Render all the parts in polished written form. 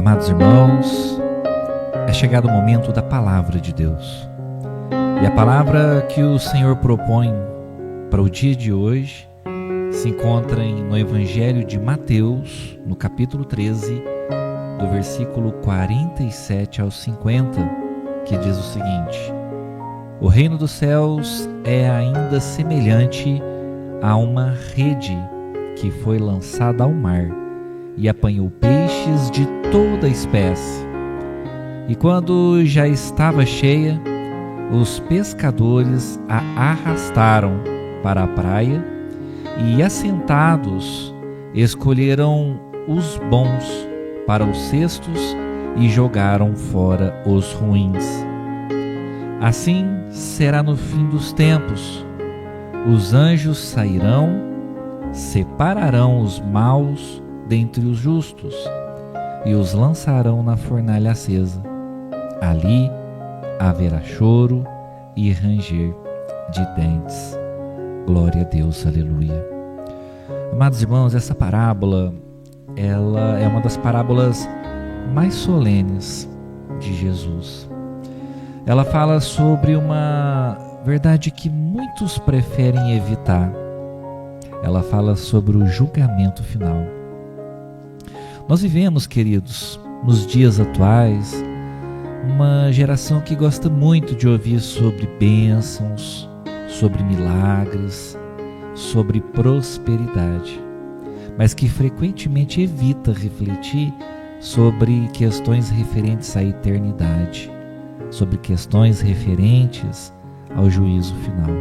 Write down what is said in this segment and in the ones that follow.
Amados irmãos, é chegado o momento da Palavra de Deus. E a palavra que o Senhor propõe para o dia de hoje se encontra no Evangelho de Mateus, no capítulo 13, do versículo 47 ao 50, que diz o seguinte: O reino dos céus é ainda semelhante a uma rede que foi lançada ao mar e apanhou peixes de toda espécie. E quando já estava cheia, os pescadores a arrastaram para a praia e, assentados, escolheram os bons para os cestos e jogaram fora os ruins. Assim será no fim dos tempos. Os anjos sairão, separarão os maus dentre os justos e os lançarão na fornalha acesa. Ali haverá choro e ranger de dentes. Glória a Deus, aleluia. Amados irmãos, essa parábola, ela é uma das parábolas mais solenes de Jesus. Ela fala sobre uma verdade que muitos preferem evitar. Ela fala sobre o julgamento final. Nós vivemos, queridos, nos dias atuais, uma geração que gosta muito de ouvir sobre bênçãos, sobre milagres, sobre prosperidade, mas que frequentemente evita refletir sobre questões referentes à eternidade, sobre questões referentes ao juízo final.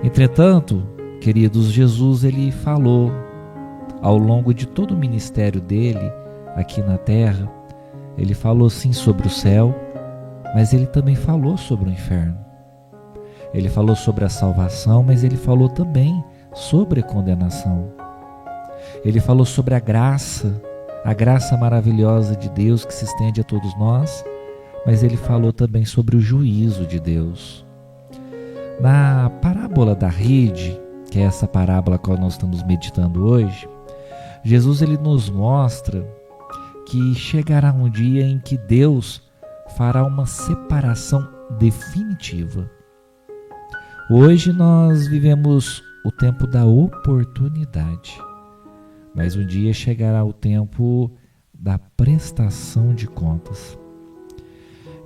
Entretanto, queridos, Jesus ele falou ao longo de todo o ministério dele aqui na terra. Ele falou sim sobre o céu, mas ele também falou sobre o inferno. Ele falou sobre a salvação, mas ele falou também sobre a condenação. Ele falou sobre a graça maravilhosa de Deus que se estende a todos nós, mas ele falou também sobre o juízo de Deus. Na parábola da rede, que é essa parábola a qual nós estamos meditando hoje, Jesus ele nos mostra que chegará um dia em que Deus fará uma separação definitiva. Hoje nós vivemos o tempo da oportunidade, mas um dia chegará o tempo da prestação de contas.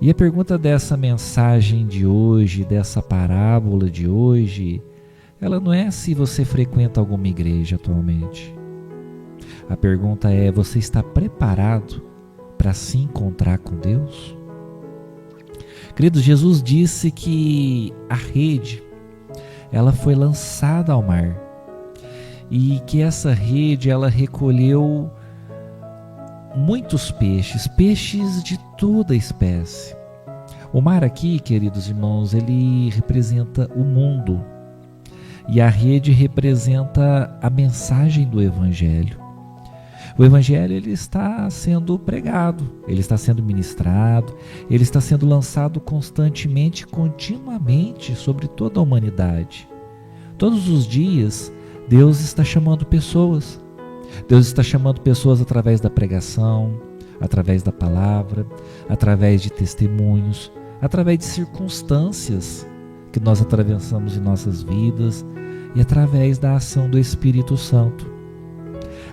E a pergunta dessa mensagem de hoje, dessa parábola de hoje, ela não é se você frequenta alguma igreja atualmente. A pergunta é: você está preparado para se encontrar com Deus? Queridos, Jesus disse que a rede, ela foi lançada ao mar e que essa rede, ela recolheu muitos peixes de toda espécie. O mar aqui, queridos irmãos, ele representa o mundo e a rede representa a mensagem do Evangelho. O Evangelho ele está sendo pregado, ele está sendo ministrado, ele está sendo lançado constantemente, continuamente sobre toda a humanidade. Todos os dias, Deus está chamando pessoas. Deus está chamando pessoas através da pregação, através da palavra, através de testemunhos, através de circunstâncias que nós atravessamos em nossas vidas e através da ação do Espírito Santo.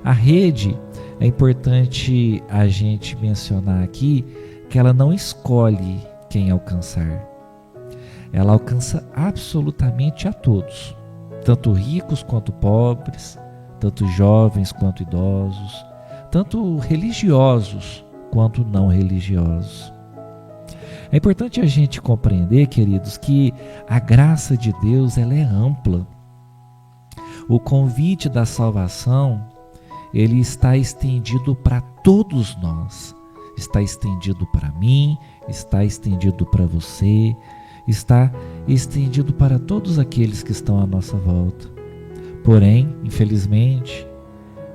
A rede, é importante a gente mencionar aqui que ela não escolhe quem alcançar. Ela alcança absolutamente a todos, tanto ricos quanto pobres, tanto jovens quanto idosos, tanto religiosos quanto não religiosos. É importante a gente compreender, queridos, que a graça de Deus ela é ampla. O convite da salvação ele está estendido para todos nós, está estendido para mim, está estendido para você, está estendido para todos aqueles que estão à nossa volta. Porém, infelizmente,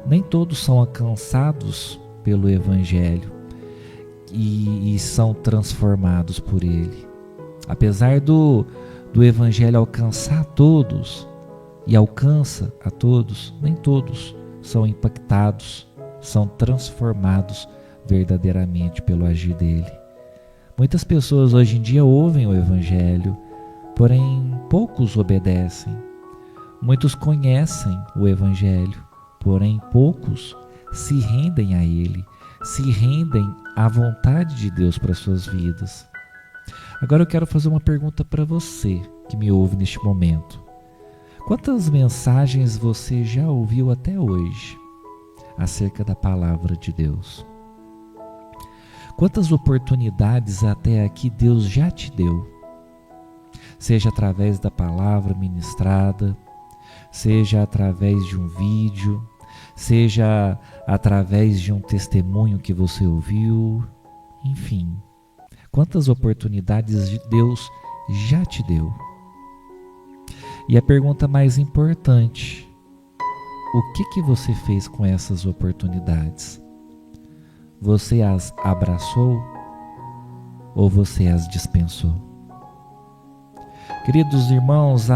nem todos são alcançados pelo Evangelho e são transformados por ele. Apesar do Evangelho alcançar a todos e alcança a todos, nem todos são impactados, são transformados verdadeiramente pelo agir dele. Muitas pessoas hoje em dia ouvem o Evangelho, porém poucos obedecem. Muitos conhecem o Evangelho, porém poucos se rendem a ele, se rendem à vontade de Deus para suas vidas. Agora eu quero fazer uma pergunta para você que me ouve neste momento. Quantas mensagens você já ouviu até hoje acerca da palavra de Deus? Quantas oportunidades até aqui Deus já te deu? Seja através da palavra ministrada, seja através de um vídeo, seja através de um testemunho que você ouviu, enfim. Quantas oportunidades Deus já te deu? E a pergunta mais importante: o que você fez com essas oportunidades? Você as abraçou ou você as dispensou? Queridos irmãos,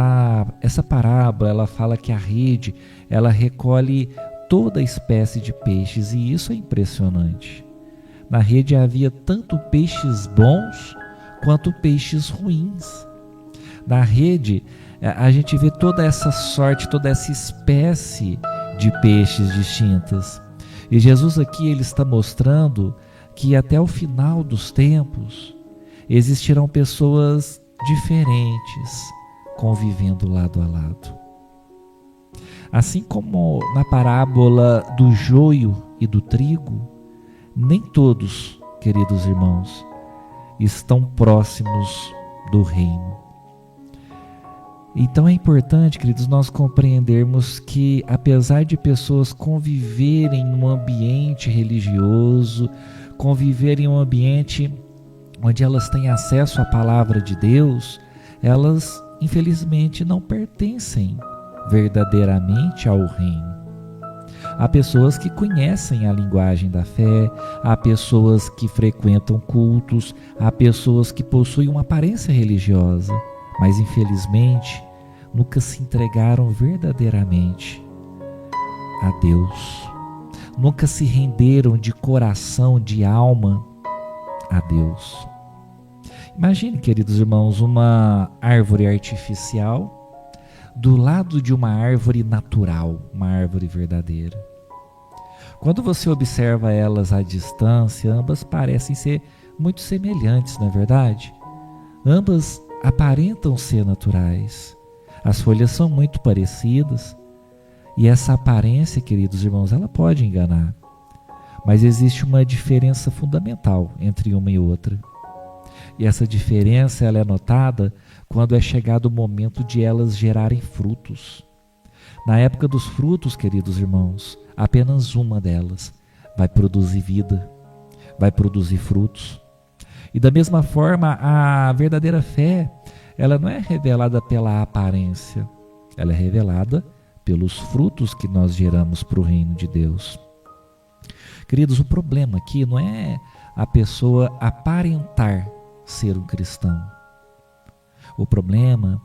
essa parábola ela fala que a rede ela recolhe toda espécie de peixes, e isso é impressionante. Na rede havia tanto peixes bons quanto peixes ruins. Na rede a gente vê toda essa sorte, toda essa espécie de peixes distintas. E Jesus aqui ele está mostrando que até o final dos tempos existirão pessoas diferentes convivendo lado a lado. Assim como na parábola do joio e do trigo, nem todos, queridos irmãos, estão próximos do reino. Então é importante, queridos, nós compreendermos que apesar de pessoas conviverem num ambiente religioso, conviverem em um ambiente onde elas têm acesso à palavra de Deus, elas infelizmente não pertencem verdadeiramente ao reino. Há pessoas que conhecem a linguagem da fé, há pessoas que frequentam cultos, há pessoas que possuem uma aparência religiosa, mas infelizmente nunca se entregaram verdadeiramente a Deus. Nunca se renderam de coração, de alma a Deus. Imagine, queridos irmãos, uma árvore artificial do lado de uma árvore natural, uma árvore verdadeira. Quando você observa elas à distância, ambas parecem ser muito semelhantes, não é verdade? Ambas aparentam ser naturais. As folhas são muito parecidas. E essa aparência, queridos irmãos, ela pode enganar. Mas existe uma diferença fundamental entre uma e outra. E essa diferença ela é notada quando é chegado o momento de elas gerarem frutos. Na época dos frutos, queridos irmãos, apenas uma delas vai produzir vida, vai produzir frutos. E da mesma forma, a verdadeira fé, ela não é revelada pela aparência, ela é revelada pelos frutos que nós geramos para o reino de Deus. Queridos, o problema aqui não é a pessoa aparentar ser um cristão. O problema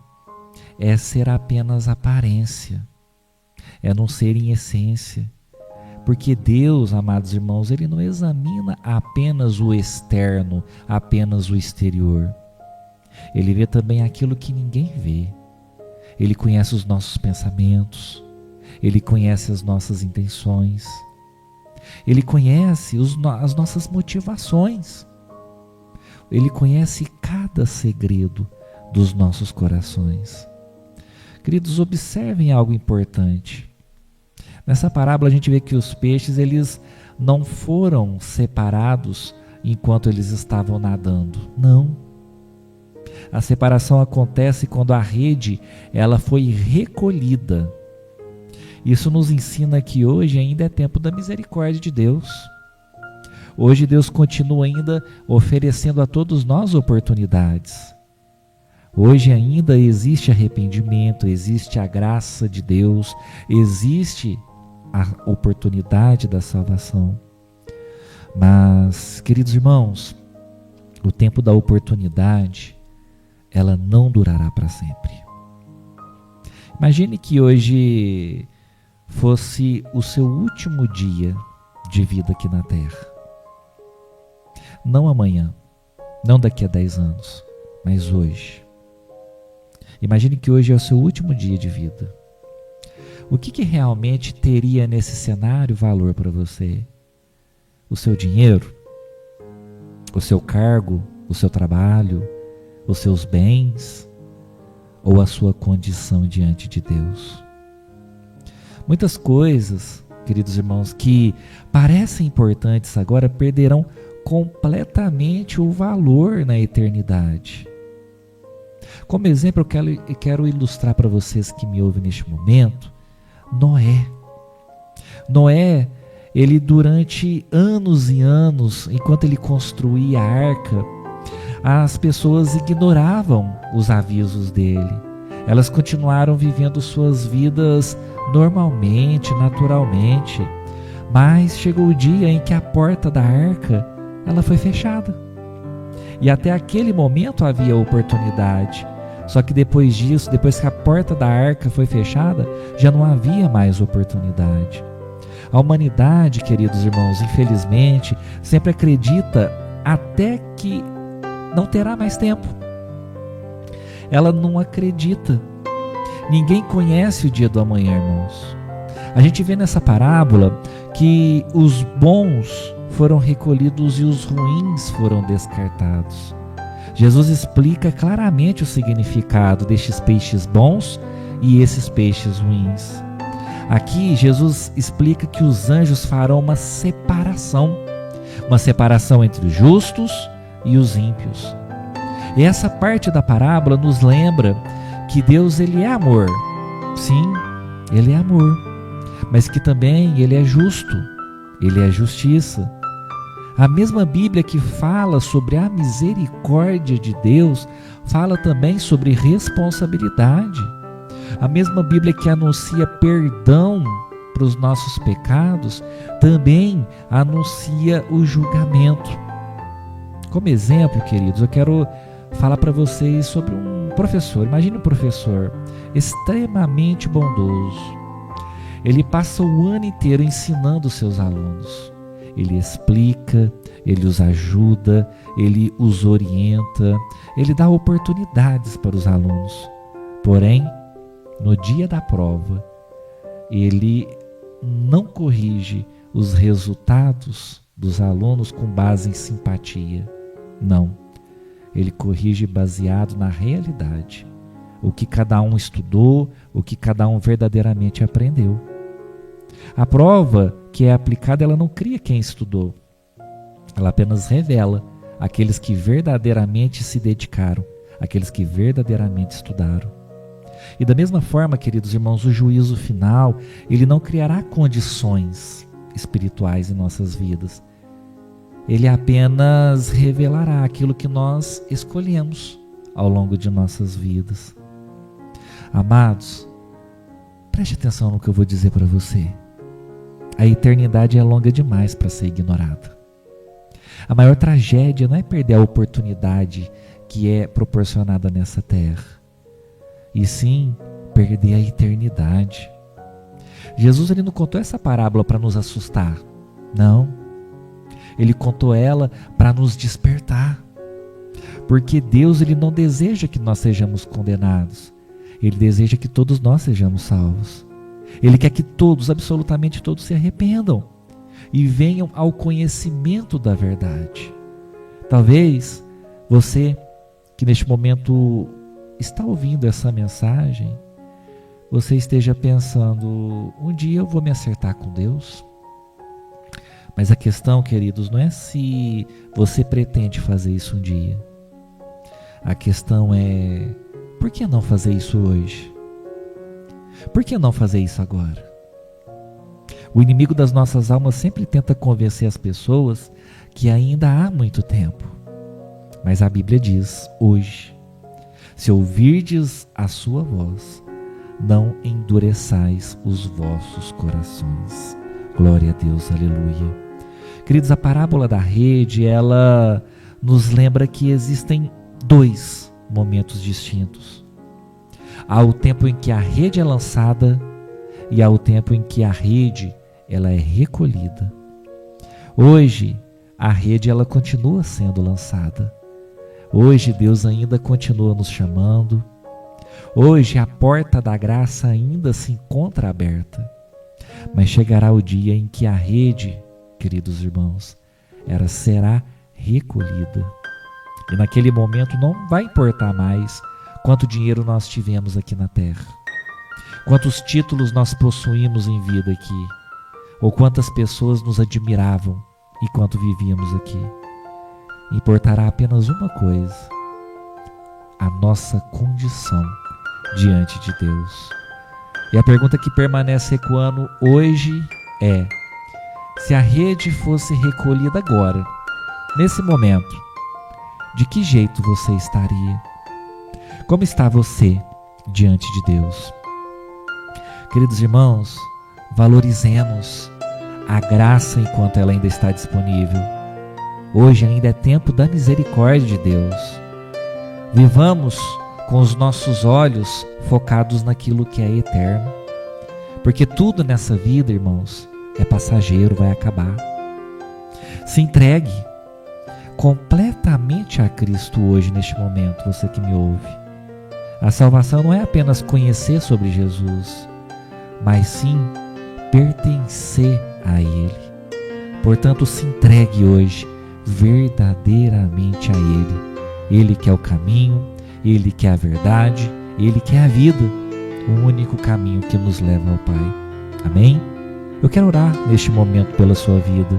é ser apenas aparência, é não ser em essência. Porque Deus, amados irmãos, Ele não examina apenas o externo, apenas o exterior. Ele vê também aquilo que ninguém vê. Ele conhece os nossos pensamentos, Ele conhece as nossas intenções, Ele conhece as nossas motivações. Ele conhece cada segredo dos nossos corações. Queridos, observem algo importante. Nessa parábola a gente vê que os peixes eles não foram separados enquanto eles estavam nadando. Não. A separação acontece quando a rede ela foi recolhida. Isso nos ensina que hoje ainda é tempo da misericórdia de Deus. Hoje Deus continua ainda oferecendo a todos nós oportunidades. Hoje ainda existe arrependimento, existe a graça de Deus, existe a oportunidade da salvação. Mas, queridos irmãos, o tempo da oportunidade, ela não durará para sempre. Imagine que hoje fosse o seu último dia de vida aqui na Terra. Não amanhã, não daqui a 10 anos, mas hoje. Imagine que hoje é o seu último dia de vida. O que realmente teria nesse cenário valor para você? O seu dinheiro? O seu cargo? O seu trabalho? Os seus bens? Ou a sua condição diante de Deus? Muitas coisas, queridos irmãos, que parecem importantes agora perderão completamente o valor na eternidade. Como exemplo, eu quero ilustrar para vocês que me ouvem neste momento, Noé. Noé, ele durante anos e anos, enquanto ele construía a arca, as pessoas ignoravam os avisos dele. Elas continuaram vivendo suas vidas normalmente, naturalmente. Mas chegou o dia em que a porta da arca, ela foi fechada. E até aquele momento havia oportunidade. Só que depois disso, depois que a porta da arca foi fechada, já não havia mais oportunidade. A humanidade, queridos irmãos, infelizmente, sempre acredita até que não terá mais tempo. Ela não acredita. Ninguém conhece o dia do amanhã, irmãos. A gente vê nessa parábola que os bons foram recolhidos e os ruins foram descartados. Jesus explica claramente o significado destes peixes bons e esses peixes ruins. Aqui Jesus explica que os anjos farão uma separação entre os justos e os ímpios. E essa parte da parábola nos lembra que Deus, ele é amor. Sim, ele é amor, mas que também ele é justo, ele é justiça. A mesma Bíblia que fala sobre a misericórdia de Deus, fala também sobre responsabilidade. A mesma Bíblia que anuncia perdão para os nossos pecados, também anuncia o julgamento. Como exemplo, queridos, eu quero falar para vocês sobre um professor. Imagine um professor extremamente bondoso. Ele passa o ano inteiro ensinando os seus alunos. Ele explica, ele os ajuda, ele os orienta, ele dá oportunidades para os alunos. Porém, no dia da prova, ele não corrige os resultados dos alunos com base em simpatia. Não. Ele corrige baseado na realidade. O que cada um estudou, o que cada um verdadeiramente aprendeu. A prova que é aplicada, ela não cria quem estudou. Ela apenas revela aqueles que verdadeiramente se dedicaram, aqueles que verdadeiramente estudaram. E da mesma forma, queridos irmãos, o juízo final, ele não criará condições espirituais em nossas vidas. Ele apenas revelará aquilo que nós escolhemos ao longo de nossas vidas. Amados, preste atenção no que eu vou dizer para você. A eternidade é longa demais para ser ignorada. A maior tragédia não é perder a oportunidade que é proporcionada nessa terra, e sim perder a eternidade. Jesus, ele não contou essa parábola para nos assustar. Não. Ele contou ela para nos despertar. Porque Deus, ele não deseja que nós sejamos condenados. Ele deseja que todos nós sejamos salvos. Ele quer que todos, absolutamente todos, se arrependam e venham ao conhecimento da verdade. Talvez você que neste momento está ouvindo essa mensagem, você esteja pensando, um dia eu vou me acertar com Deus? Mas a questão, queridos, não é se você pretende fazer isso um dia. A questão é, por que não fazer isso hoje? Por que não fazer isso agora? O inimigo das nossas almas sempre tenta convencer as pessoas que ainda há muito tempo. Mas a Bíblia diz, hoje, se ouvirdes a sua voz, não endureçais os vossos corações. Glória a Deus, aleluia. Queridos, a parábola da rede, ela nos lembra que existem dois momentos distintos. Há o tempo em que a rede é lançada e há o tempo em que a rede ela é recolhida. Hoje, a rede ela continua sendo lançada. Hoje Deus ainda continua nos chamando. Hoje a porta da graça ainda se encontra aberta. Mas chegará o dia em que a rede, queridos irmãos, ela será recolhida. E naquele momento não vai importar mais quanto dinheiro nós tivemos aqui na terra, quantos títulos nós possuímos em vida aqui, ou quantas pessoas nos admiravam enquanto vivíamos aqui. Importará apenas uma coisa: a nossa condição diante de Deus. E a pergunta que permanece ecoando hoje é: se a rede fosse recolhida agora, nesse momento, de que jeito você estaria? Como está você diante de Deus? Queridos irmãos, valorizemos a graça enquanto ela ainda está disponível. Hoje ainda é tempo da misericórdia de Deus. Vivamos com os nossos olhos focados naquilo que é eterno, porque tudo nessa vida, irmãos, é passageiro, vai acabar. Se entregue completamente a Cristo hoje, neste momento, você que me ouve. A salvação não é apenas conhecer sobre Jesus, mas sim pertencer a Ele. Portanto, se entregue hoje verdadeiramente a Ele. Ele que é o caminho, Ele que é a verdade, Ele que é a vida, o único caminho que nos leva ao Pai. Amém? Eu quero orar neste momento pela sua vida.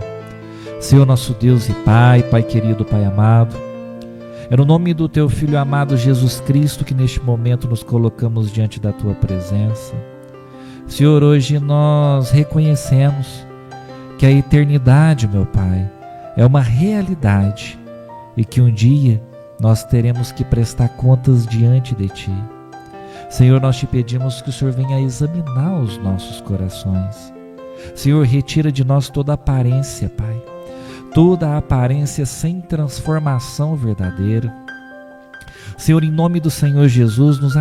Senhor nosso Deus e Pai, Pai querido, Pai amado, é no nome do Teu Filho amado Jesus Cristo que neste momento nos colocamos diante da Tua presença. Senhor, hoje nós reconhecemos que a eternidade, meu Pai, é uma realidade e que um dia nós teremos que prestar contas diante de Ti. Senhor, nós Te pedimos que o Senhor venha examinar os nossos corações. Senhor, retira de nós toda aparência, Pai, toda aparência sem transformação verdadeira. Senhor, em nome do Senhor Jesus, nos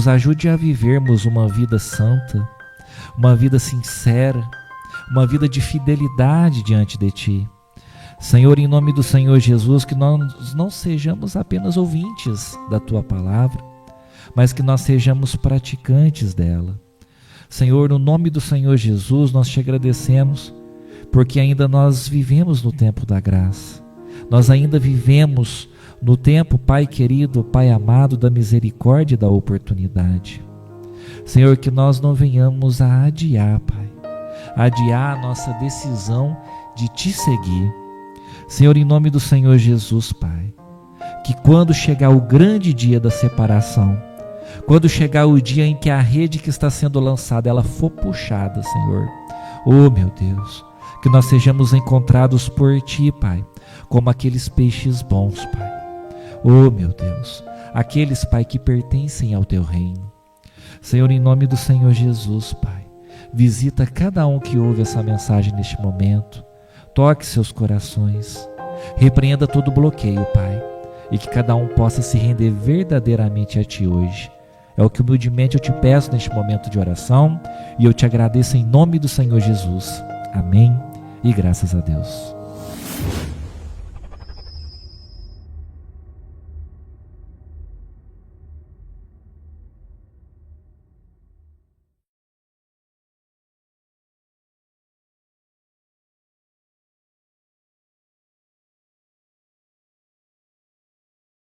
ajude a vivermos uma vida santa, uma vida sincera, uma vida de fidelidade diante de Ti. Senhor, em nome do Senhor Jesus, que nós não sejamos apenas ouvintes da Tua palavra, mas que nós sejamos praticantes dela. Senhor, no nome do Senhor Jesus, nós Te agradecemos, porque ainda nós vivemos no tempo da graça. Nós ainda vivemos no tempo, Pai querido, Pai amado, da misericórdia e da oportunidade. Senhor, que nós não venhamos a adiar, Pai, adiar a nossa decisão de Te seguir. Senhor, em nome do Senhor Jesus, Pai, que quando chegar o grande dia da separação, quando chegar o dia em que a rede que está sendo lançada, ela for puxada, Senhor, oh meu Deus, que nós sejamos encontrados por Ti, Pai, como aqueles peixes bons, Pai. Oh, meu Deus, aqueles, Pai, que pertencem ao Teu reino. Senhor, em nome do Senhor Jesus, Pai, visita cada um que ouve essa mensagem neste momento. Toque seus corações. Repreenda todo bloqueio, Pai, e que cada um possa se render verdadeiramente a Ti hoje. É o que humildemente eu Te peço neste momento de oração e eu Te agradeço em nome do Senhor Jesus. Amém. E graças a Deus.